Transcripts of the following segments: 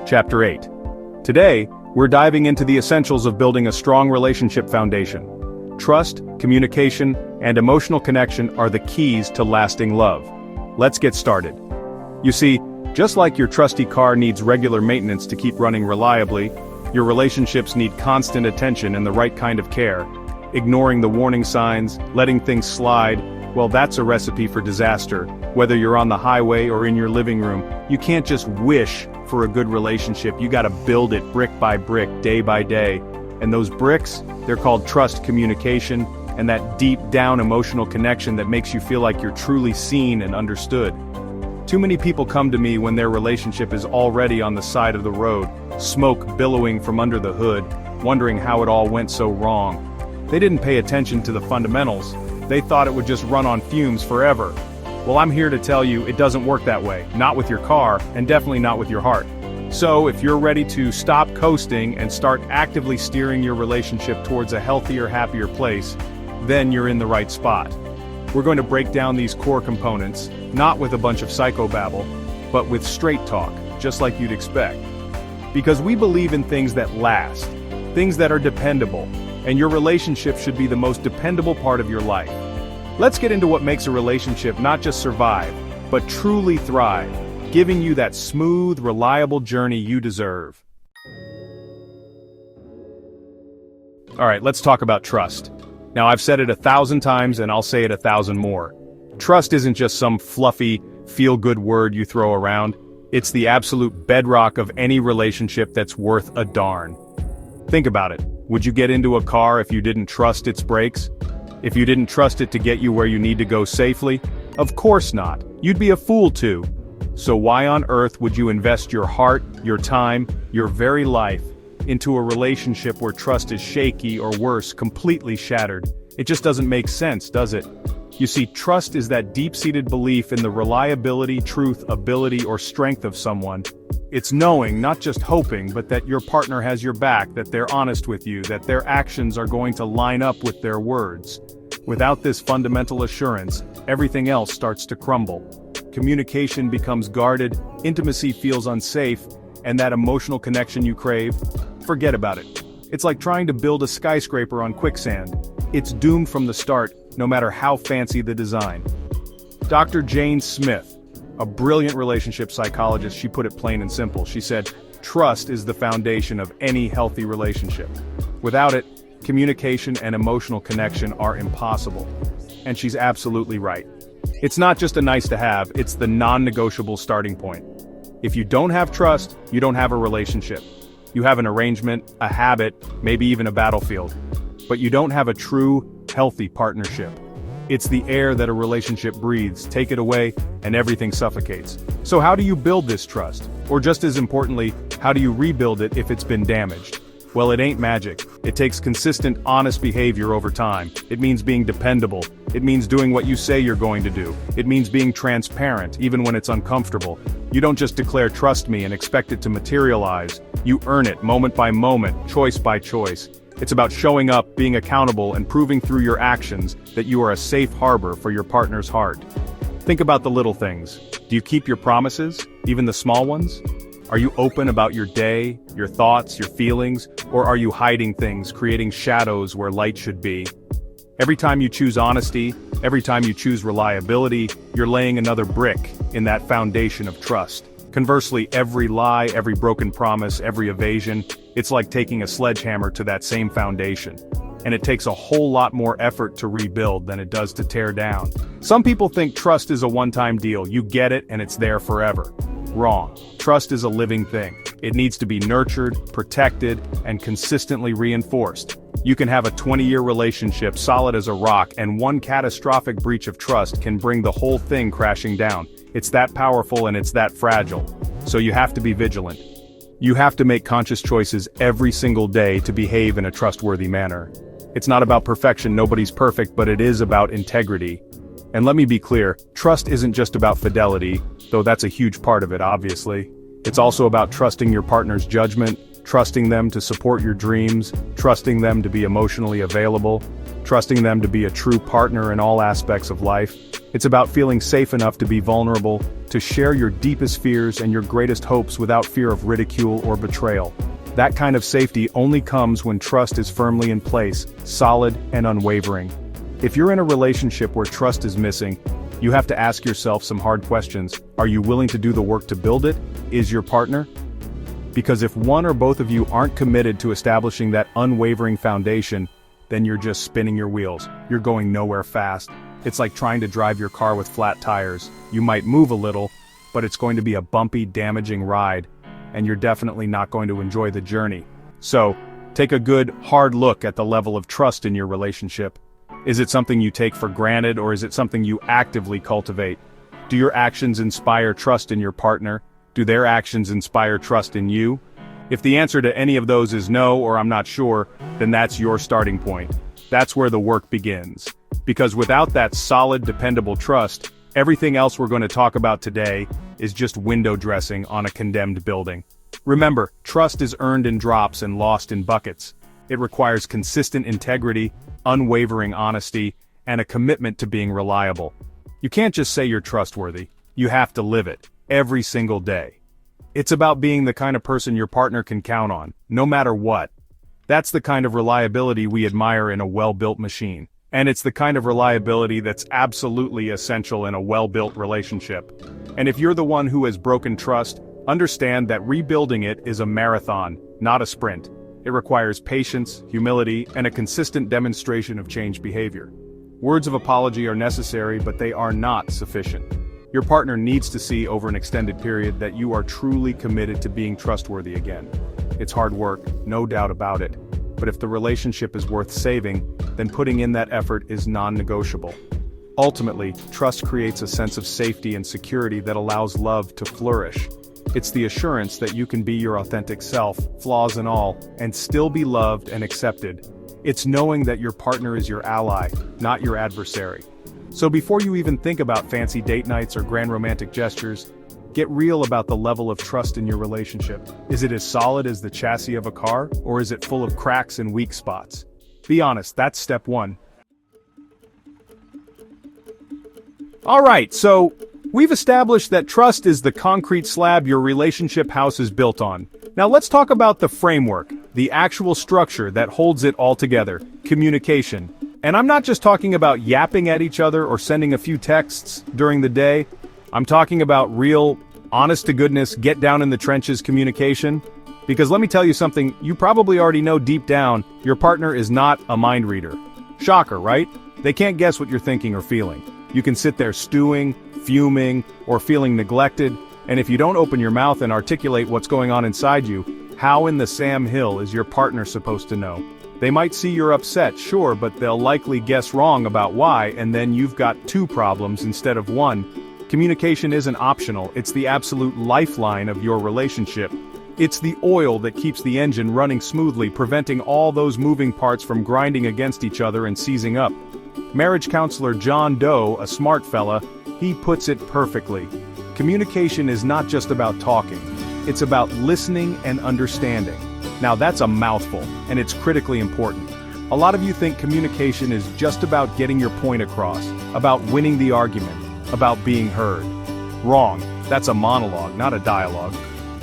Chapter 8. Today, we're diving into the essentials of building a strong relationship foundation. Trust, communication, and emotional connection are the keys to lasting love. Let's get started. You see, just like your trusty car needs regular maintenance to keep running reliably, your relationships need constant attention and the right kind of care. Ignoring the warning signs, letting things slide, well, that's a recipe for disaster. Whether you're on the highway or in your living room, you can't just wish for a good relationship, you gotta build it brick by brick, day by day. And those bricks, they're called trust, communication, and that deep down emotional connection that makes you feel like you're truly seen and understood. Too many people come to me when their relationship is already on the side of the road, smoke billowing from under the hood, wondering how it all went so wrong. They didn't pay attention to the fundamentals. They thought it would just run on fumes forever. Well, I'm here to tell you it doesn't work that way, not with your car, and definitely not with your heart. So, if you're ready to stop coasting and start actively steering your relationship towards a healthier, happier place, then you're in the right spot. We're going to break down these core components, not with a bunch of psychobabble, but with straight talk, just like you'd expect. Because we believe in things that last, things that are dependable, and your relationship should be the most dependable part of your life. Let's get into what makes a relationship not just survive, but truly thrive, giving you that smooth, reliable journey you deserve. Alright, let's talk about trust. Now, I've said it 1,000 times and I'll say it 1,000 more. Trust isn't just some fluffy, feel-good word you throw around. It's the absolute bedrock of any relationship that's worth a darn. Think about it. Would you get into a car if you didn't trust its brakes? If you didn't trust it to get you where you need to go safely? Of course not. You'd be a fool too. So why on earth would you invest your heart, your time, your very life into a relationship where trust is shaky or worse, completely shattered? It just doesn't make sense, does it? You see, trust is that deep-seated belief in the reliability, truth, ability, or strength of someone. It's knowing, not just hoping, but that your partner has your back, that they're honest with you, that their actions are going to line up with their words. Without this fundamental assurance, everything else starts to crumble. Communication becomes guarded, intimacy feels unsafe, and that emotional connection you crave, forget about it. It's like trying to build a skyscraper on quicksand. It's doomed from the start, no matter how fancy the design. Dr. Jane Smith, a brilliant relationship psychologist, she put it plain and simple. She said, trust is the foundation of any healthy relationship. Without it, communication and emotional connection are impossible. And she's absolutely right. It's not just a nice to have, it's the non-negotiable starting point. If you don't have trust, you don't have a relationship. You have an arrangement, a habit, maybe even a battlefield. But you don't have a true, healthy partnership. It's the air that a relationship breathes. Take it away, and everything suffocates. So how do you build this trust? Or just as importantly, how do you rebuild it if it's been damaged? Well, it ain't magic. It takes consistent, honest behavior over time. It means being dependable. It means doing what you say you're going to do. It means being transparent, even when it's uncomfortable. You don't just declare "trust me" and expect it to materialize. You earn it moment by moment, choice by choice. It's about showing up, being accountable, and proving through your actions that you are a safe harbor for your partner's heart. Think about the little things. Do you keep your promises, even the small ones? Are you open about your day, your thoughts, your feelings, or are you hiding things, creating shadows where light should be? Every time you choose honesty, every time you choose reliability, you're laying another brick in that foundation of trust. Conversely, every lie, every broken promise, every evasion, it's like taking a sledgehammer to that same foundation. And it takes a whole lot more effort to rebuild than it does to tear down. Some people think trust is a one-time deal. You get it and it's there forever. Wrong. Trust is a living thing. It needs to be nurtured, protected, and consistently reinforced. You can have a 20-year relationship solid as a rock, and one catastrophic breach of trust can bring the whole thing crashing down. It's that powerful and it's that fragile. So you have to be vigilant. You have to make conscious choices every single day to behave in a trustworthy manner. It's not about perfection, nobody's perfect, but it is about integrity. And let me be clear, trust isn't just about fidelity, though that's a huge part of it, obviously. It's also about trusting your partner's judgment, trusting them to support your dreams, trusting them to be emotionally available, trusting them to be a true partner in all aspects of life. It's about feeling safe enough to be vulnerable, to share your deepest fears and your greatest hopes without fear of ridicule or betrayal. That kind of safety only comes when trust is firmly in place, solid and unwavering. If you're in a relationship where trust is missing, you have to ask yourself some hard questions. Are you willing to do the work to build it? Is your partner? Because if one or both of you aren't committed to establishing that unwavering foundation, then you're just spinning your wheels. You're going nowhere fast. It's like trying to drive your car with flat tires. You might move a little, but it's going to be a bumpy, damaging ride, and you're definitely not going to enjoy the journey. So, take a good, hard look at the level of trust in your relationship. Is it something you take for granted, or is it something you actively cultivate? Do your actions inspire trust in your partner? Do their actions inspire trust in you? If the answer to any of those is no, or I'm not sure, then that's your starting point. That's where the work begins. Because without that solid, dependable trust, everything else we're going to talk about today is just window dressing on a condemned building. Remember, trust is earned in drops and lost in buckets. It requires consistent integrity, unwavering honesty, and a commitment to being reliable. You can't just say you're trustworthy. You have to live it, every single day. It's about being the kind of person your partner can count on, no matter what. That's the kind of reliability we admire in a well-built machine. And it's the kind of reliability that's absolutely essential in a well-built relationship. And if you're the one who has broken trust, understand that rebuilding it is a marathon, not a sprint. It requires patience, humility, and a consistent demonstration of changed behavior. Words of apology are necessary, but they are not sufficient. Your partner needs to see over an extended period that you are truly committed to being trustworthy again. It's hard work, no doubt about it. But if the relationship is worth saving, then putting in that effort is non-negotiable. Ultimately, trust creates a sense of safety and security that allows love to flourish. It's the assurance that you can be your authentic self, flaws and all, and still be loved and accepted. It's knowing that your partner is your ally, not your adversary. So before you even think about fancy date nights or grand romantic gestures, get real about the level of trust in your relationship. Is it as solid as the chassis of a car, or is it full of cracks and weak spots? Be honest, that's step one. Alright, so we've established that trust is the concrete slab your relationship house is built on. Now let's talk about the framework, the actual structure that holds it all together, communication. And I'm not just talking about yapping at each other or sending a few texts during the day. I'm talking about real, honest-to-goodness, get-down-in-the-trenches communication. Because let me tell you something, you probably already know deep down, your partner is not a mind reader. Shocker, right? They can't guess what you're thinking or feeling. You can sit there stewing, fuming, or feeling neglected, and if you don't open your mouth and articulate what's going on inside you, how in the Sam Hill is your partner supposed to know? They might see you're upset, sure, but they'll likely guess wrong about why, and then you've got two problems instead of one. Communication isn't optional, it's the absolute lifeline of your relationship. It's the oil that keeps the engine running smoothly, preventing all those moving parts from grinding against each other and seizing up. Marriage counselor John Doe, a smart fella, he puts it perfectly. Communication is not just about talking, it's about listening and understanding. Now that's a mouthful, and it's critically important. A lot of you think communication is just about getting your point across, about winning the argument, about being heard. Wrong. That's a monologue, not a dialogue.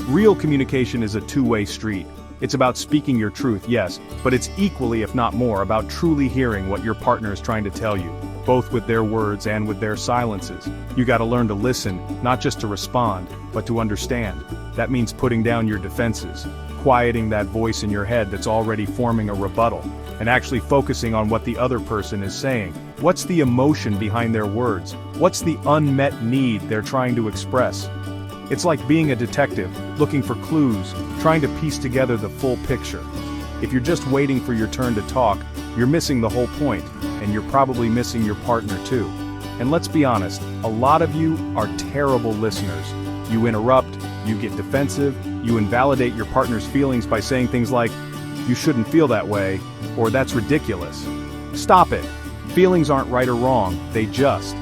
Real communication is a two-way street. It's about speaking your truth, yes, but it's equally, if not more, about truly hearing what your partner is trying to tell you, both with their words and with their silences. You gotta learn to listen, not just to respond, but to understand. That means putting down your defenses, quieting that voice in your head that's already forming a rebuttal, and actually focusing on what the other person is saying. What's the emotion behind their words? What's the unmet need they're trying to express? It's like being a detective, looking for clues, trying to piece together the full picture. If you're just waiting for your turn to talk, you're missing the whole point, and you're probably missing your partner too. And let's be honest, a lot of you are terrible listeners. You interrupt, you get defensive, you invalidate your partner's feelings by saying things like, "You shouldn't feel that way," or "That's ridiculous." Stop it. Feelings aren't right or wrong, they just.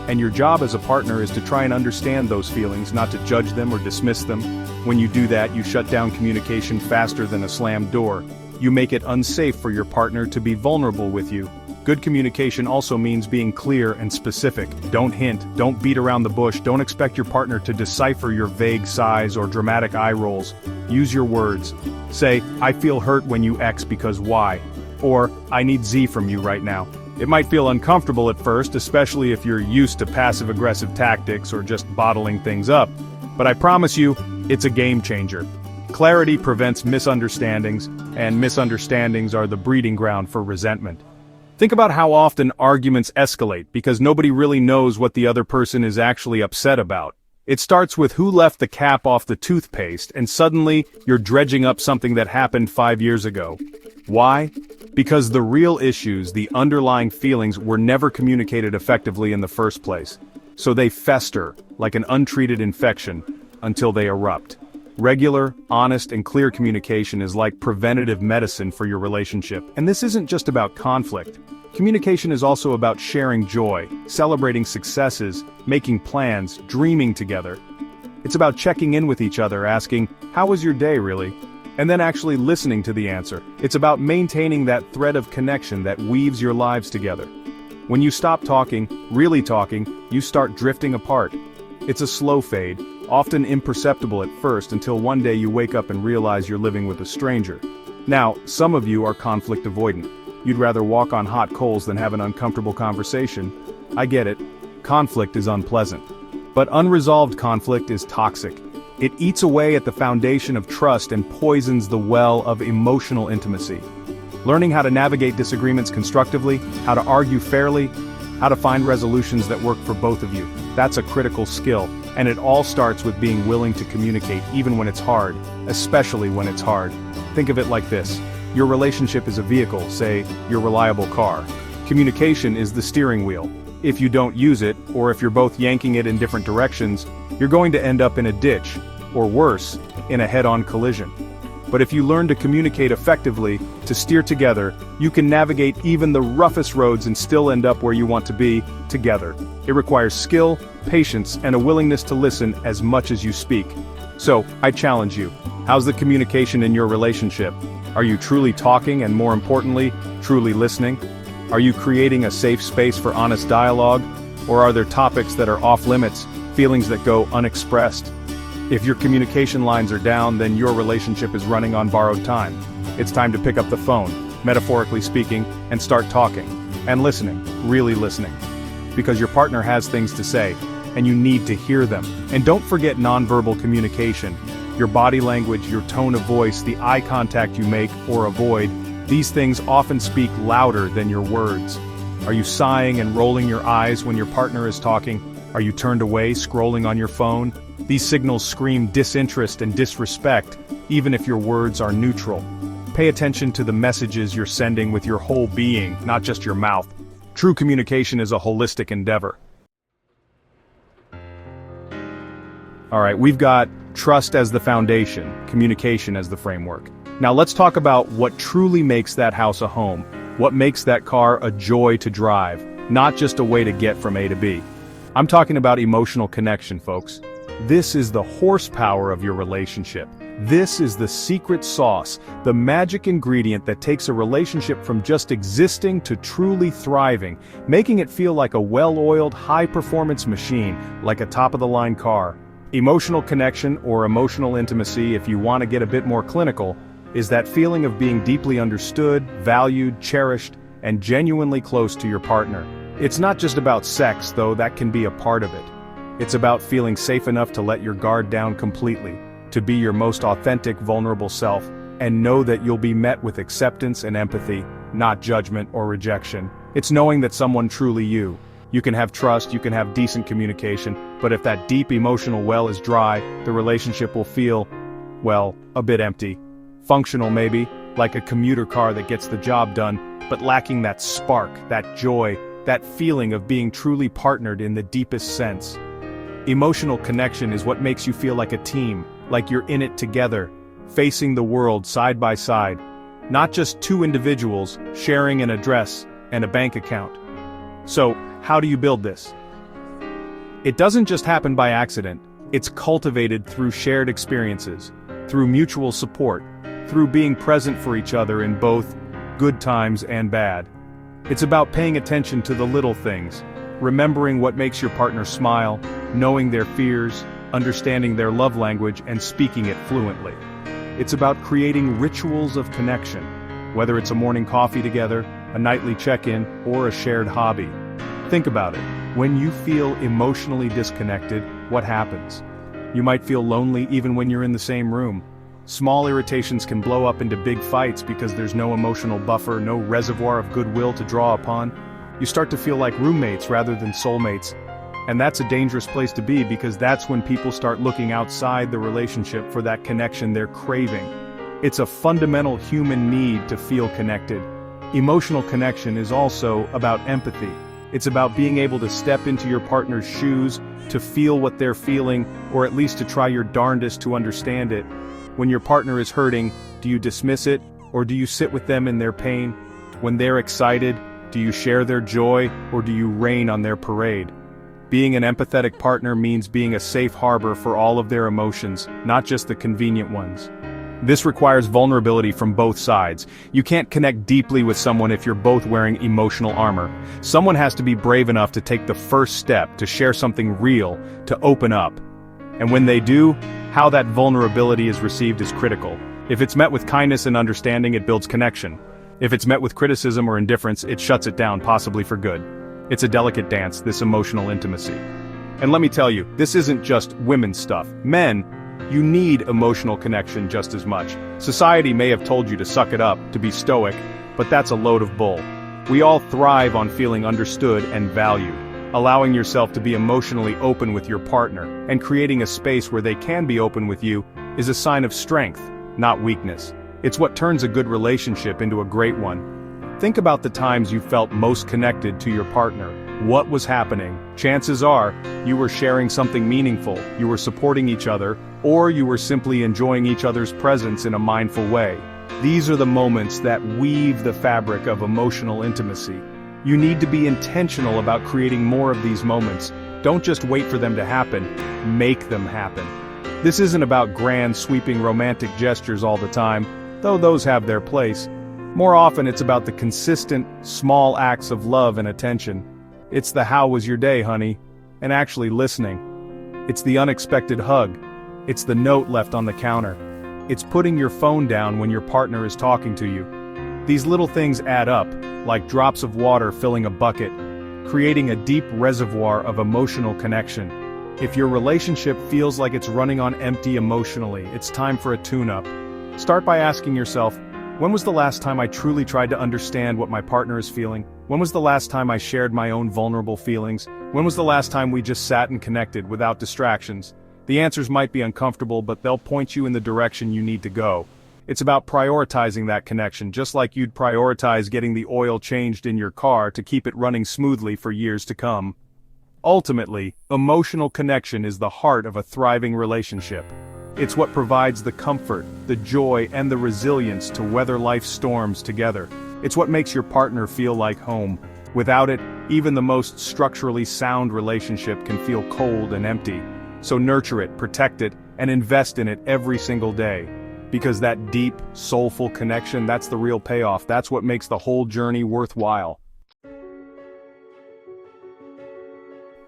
And your job as a partner is to try and understand those feelings, not to judge them or dismiss them. When you do that, you shut down communication faster than a slammed door. You make it unsafe for your partner to be vulnerable with you. Good communication also means being clear and specific. Don't hint, don't beat around the bush, don't expect your partner to decipher your vague sighs or dramatic eye rolls. Use your words. Say, I feel hurt when you X because Y. Or, I need Z from you right now. It might feel uncomfortable at first, especially if you're used to passive-aggressive tactics or just bottling things up. But I promise you, it's a game changer. Clarity prevents misunderstandings, and misunderstandings are the breeding ground for resentment. Think about how often arguments escalate because nobody really knows what the other person is actually upset about. It starts with who left the cap off the toothpaste, and suddenly you're dredging up something that happened 5 years ago. Why? Because the real issues, the underlying feelings, were never communicated effectively in the first place. So they fester, like an untreated infection, until they erupt. Regular, honest, and clear communication is like preventative medicine for your relationship. And this isn't just about conflict. Communication is also about sharing joy, celebrating successes, making plans, dreaming together. It's about checking in with each other, asking, "How was your day, really?" And then actually listening to the answer. It's about maintaining that thread of connection that weaves your lives together. When you stop talking, really talking, you start drifting apart. It's a slow fade, often imperceptible at first until one day you wake up and realize you're living with a stranger. Now, some of you are conflict avoidant. You'd rather walk on hot coals than have an uncomfortable conversation. I get it. Conflict is unpleasant. But unresolved conflict is toxic. It eats away at the foundation of trust and poisons the well of emotional intimacy. Learning how to navigate disagreements constructively, how to argue fairly, how to find resolutions that work for both of you, that's a critical skill, and it all starts with being willing to communicate even when it's hard, especially when it's hard. Think of it like this. Your relationship is a vehicle, say, your reliable car. Communication is the steering wheel. If you don't use it, or if you're both yanking it in different directions, you're going to end up in a ditch, or worse, in a head-on collision. But if you learn to communicate effectively, to steer together, you can navigate even the roughest roads and still end up where you want to be, together. It requires skill, patience, and a willingness to listen as much as you speak. So, I challenge you. How's the communication in your relationship? Are you truly talking and, more importantly, truly listening? Are you creating a safe space for honest dialogue? Or are there topics that are off-limits, feelings that go unexpressed? If your communication lines are down, then your relationship is running on borrowed time. It's time to pick up the phone, metaphorically speaking, and start talking. And listening, really listening. Because your partner has things to say, and you need to hear them. And don't forget nonverbal communication. Your body language, your tone of voice, the eye contact you make or avoid, these things often speak louder than your words. Are you sighing and rolling your eyes when your partner is talking? Are you turned away, scrolling on your phone? These signals scream disinterest and disrespect, even if your words are neutral. Pay attention to the messages you're sending with your whole being, not just your mouth. True communication is a holistic endeavor. Alright, we've got trust as the foundation, communication as the framework. Now let's talk about what truly makes that house a home, what makes that car a joy to drive, not just a way to get from A to B. I'm talking about emotional connection, folks. This is the horsepower of your relationship. This is the secret sauce, the magic ingredient that takes a relationship from just existing to truly thriving, making it feel like a well-oiled, high-performance machine, like a top-of-the-line car. Emotional connection, or emotional intimacy if you want to get a bit more clinical, is that feeling of being deeply understood, valued, cherished, and genuinely close to your partner. It's not just about sex, though that can be a part of it. It's about feeling safe enough to let your guard down completely, to be your most authentic, vulnerable self, and know that you'll be met with acceptance and empathy, not judgment or rejection. It's knowing that someone truly you. You can have trust, you can have decent communication, but if that deep emotional well is dry, the relationship will feel, well, a bit empty. Functional maybe, like a commuter car that gets the job done, but lacking that spark, that joy, that feeling of being truly partnered in the deepest sense. Emotional connection is what makes you feel like a team, like you're in it together, facing the world side by side. Not just two individuals sharing an address and a bank account. So, how do you build this? It doesn't just happen by accident. It's cultivated through shared experiences, through mutual support, through being present for each other in both good times and bad. It's about paying attention to the little things, remembering what makes your partner smile, knowing their fears, understanding their love language, and speaking it fluently. It's about creating rituals of connection, whether it's a morning coffee together, a nightly check-in, or a shared hobby. Think about it. When you feel emotionally disconnected, what happens? You might feel lonely even when you're in the same room. Small irritations can blow up into big fights because there's no emotional buffer, no reservoir of goodwill to draw upon. You start to feel like roommates rather than soulmates. And that's a dangerous place to be because that's when people start looking outside the relationship for that connection they're craving. It's a fundamental human need to feel connected. Emotional connection is also about empathy. It's about being able to step into your partner's shoes, to feel what they're feeling, or at least to try your darndest to understand it. When your partner is hurting, do you dismiss it, or do you sit with them in their pain? When they're excited, do you share their joy, or do you rain on their parade? Being an empathetic partner means being a safe harbor for all of their emotions, not just the convenient ones. This requires vulnerability from both sides. You can't connect deeply with someone if you're both wearing emotional armor. Someone has to be brave enough to take the first step, to share something real, to open up. And when they do, how that vulnerability is received is critical. If it's met with kindness and understanding, it builds connection. If it's met with criticism or indifference, it shuts it down, possibly for good. It's a delicate dance, this emotional intimacy. And let me tell you, this isn't just women's stuff. Men, you need emotional connection just as much. Society may have told you to suck it up, to be stoic, but that's a load of bull. We all thrive on feeling understood and valued. Allowing yourself to be emotionally open with your partner, and creating a space where they can be open with you, is a sign of strength, not weakness. It's what turns a good relationship into a great one. Think about the times you felt most connected to your partner. What was happening? Chances are, you were sharing something meaningful, you were supporting each other, or you were simply enjoying each other's presence in a mindful way. These are the moments that weave the fabric of emotional intimacy. You need to be intentional about creating more of these moments. Don't just wait for them to happen, make them happen. This isn't about grand, sweeping romantic gestures all the time, though those have their place. More often it's about the consistent, small acts of love and attention. It's the "how was your day, honey?" and actually listening. It's the unexpected hug. It's the note left on the counter. It's putting your phone down when your partner is talking to you. These little things add up, like drops of water filling a bucket, creating a deep reservoir of emotional connection. If your relationship feels like it's running on empty emotionally, it's time for a tune-up. Start by asking yourself, when was the last time I truly tried to understand what my partner is feeling? When was the last time I shared my own vulnerable feelings? When was the last time we just sat and connected without distractions? The answers might be uncomfortable, but they'll point you in the direction you need to go. It's about prioritizing that connection, just like you'd prioritize getting the oil changed in your car to keep it running smoothly for years to come. Ultimately, emotional connection is the heart of a thriving relationship. It's what provides the comfort, the joy, and the resilience to weather life's storms together. It's what makes your partner feel like home. Without it, even the most structurally sound relationship can feel cold and empty. So nurture it, protect it, and invest in it every single day. Because that deep, soulful connection, that's the real payoff. That's what makes the whole journey worthwhile.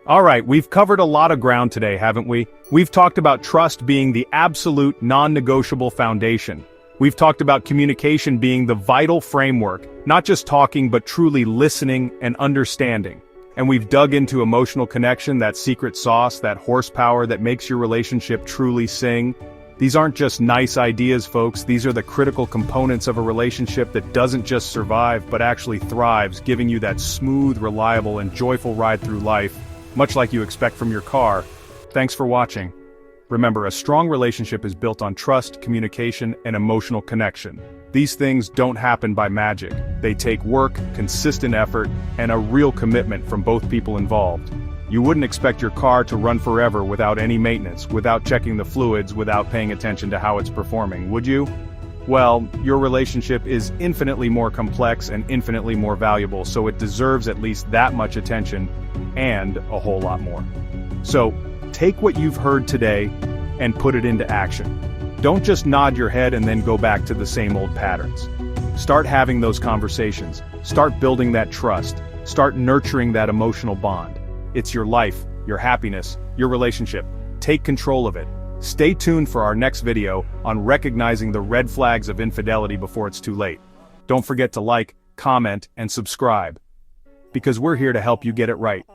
Alright, we've covered a lot of ground today, haven't we? We've talked about trust being the absolute, non-negotiable foundation. We've talked about communication being the vital framework, not just talking but truly listening and understanding. And we've dug into emotional connection, that secret sauce, that horsepower that makes your relationship truly sing. These aren't just nice ideas, folks. These are the critical components of a relationship that doesn't just survive, but actually thrives, giving you that smooth, reliable, and joyful ride through life, much like you expect from your car. Thanks for watching. Remember, a strong relationship is built on trust, communication, and emotional connection. These things don't happen by magic. They take work, consistent effort, and a real commitment from both people involved. You wouldn't expect your car to run forever without any maintenance, without checking the fluids, without paying attention to how it's performing, would you? Well, your relationship is infinitely more complex and infinitely more valuable, so it deserves at least that much attention, and a whole lot more. So, take what you've heard today and put it into action. Don't just nod your head and then go back to the same old patterns. Start having those conversations. Start building that trust. Start nurturing that emotional bond. It's your life, your happiness, your relationship. Take control of it. Stay tuned for our next video on recognizing the red flags of infidelity before it's too late. Don't forget to like, comment, and subscribe, because we're here to help you get it right.